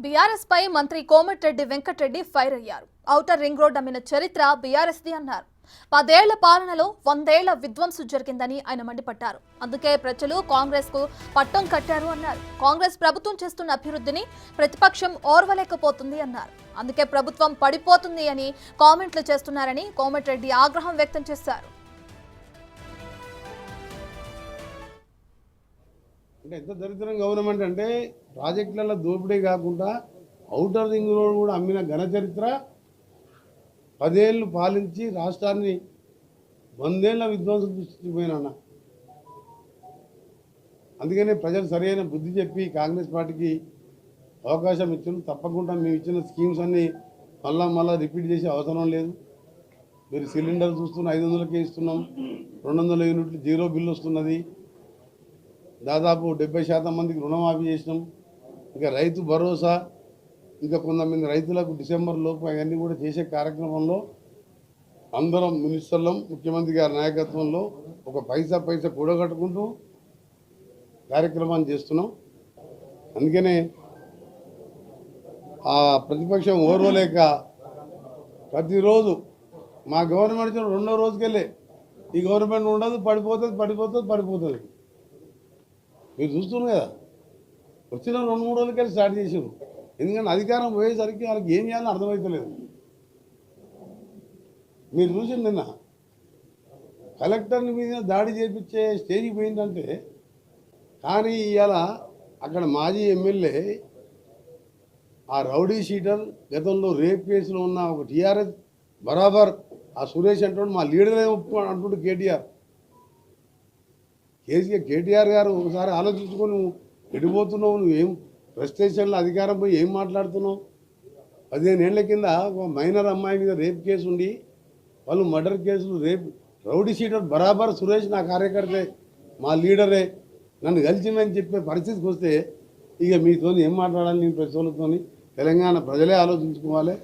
BRS పై మంత్రి Komatireddy Venkatareddy fire అయ్యారు. Outer ring road అమ్మిన చరిత్ర బీఆర్ఎస్ది అన్నారు. 10 ఏళ్ల పాలనలో 100 ఏళ్ల విధ్వంసం జరిగిందని ఆయన మండిపడ్డారు. అందుకే ప్రజలు కాంగ్రెస్ కు పట్టం కట్టారు అన్నారు. కాంగ్రెస్ ప్రభుత్వం చేస్తున్న అభివృద్ధిని ప్రతిపక్షం ఓర్వలేకపోతుంది అన్నారు. అందుకే ప్రభుత్వం పడిపోతుంది అని కామెంట్లు చేస్తున్నారని కోమటిరెడ్డి ఆగ్రహం వ్యక్తం చేశారు. అంటే ఎంత దరిద్రం గవర్నమెంట్ అంటే ప్రాజెక్టులలో దోపిడీ కాకుండా ఔటర్ రింగ్ రోడ్ కూడా అమ్మిన ఘన చరిత్ర 10 ఏళ్ళు పాలించి రాష్ట్రాన్ని 100 ఏళ్ల విధ్వంసం సృష్టించిపోయినా. అందుకనే ప్రజలు సరైన బుద్ధి చెప్పి కాంగ్రెస్ పార్టీకి అవకాశం ఇచ్చారు. తప్పకుండా మేము ఇచ్చిన స్కీమ్స్ అన్నీ మళ్ళా రిపీట్ చేసే అవసరం లేదు. మీరు సిలిండర్ చూస్తున్న 500కే ఇస్తున్నాం, 200 యూనిట్లు జీరో బిల్లు వస్తున్నది. దాదాపు 70% మందికి రుణమాఫీ చేసినాం. ఇంకా రైతు భరోసా, ఇంకా కొంతమంది రైతులకు డిసెంబర్ లోపు అవన్నీ కూడా చేసే కార్యక్రమంలో అందరం మినిస్టర్లం ముఖ్యమంత్రి గారి నాయకత్వంలో ఒక పైసా కూడగట్టుకుంటూ కార్యక్రమాన్ని చేస్తున్నాం. అందుకనే ఆ ప్రతిపక్షం ఓర్వలేక ప్రతిరోజు మా గవర్నమెంట్ రెండో రోజుకెళ్ళే ఈ గవర్నమెంట్ ఉండదు, పడిపోతుంది. మీరు చూస్తున్నారు కదా, వచ్చిన 2-3 రోజులకెళ్ళి స్టార్ట్ చేసారు. ఎందుకంటే అధికారం పోయేసరికి వాళ్ళకి ఏం చేయాలని అర్థమవుతలేదు. మీరు చూసింది నిన్న కలెక్టర్ని మీద దాడి చేయించే స్టేజ్కి పోయిందంటే, కానీ ఇవాళ అక్కడ మాజీ ఎమ్మెల్యే ఆ రౌడీ షీటర్ గతంలో రేప్ కేసులో ఉన్న ఒక టీఆర్ఎస్ బరాబర్ ఆ సురేష్ అంటాడు మా లీడరే ఒప్పుకోండి అంటుండే కేటీఆర్ గారు ఒకసారి ఆలోచించుకొని నువ్వు ఎడిపోతున్నావు, నువ్వేం ఫ్రస్ట్రేషన్లో అధికారం పోయి ఏం మాట్లాడుతున్నావు. 15 ఏళ్ల కింద ఒక మైనర్ అమ్మాయి మీద రేప్ కేసు ఉండి వాళ్ళు మర్డర్ కేసులు రౌడీ షీటర్ బరాబర్ సురేష్ నా కార్యకర్తే మా లీడరే నన్ను కలిసిందని చెప్పే పరిస్థితికి వస్తే ఇక మీతో ఏం మాట్లాడాలి? నేను ప్రజలతో తెలంగాణ ప్రజలే ఆలోచించుకోవాలి.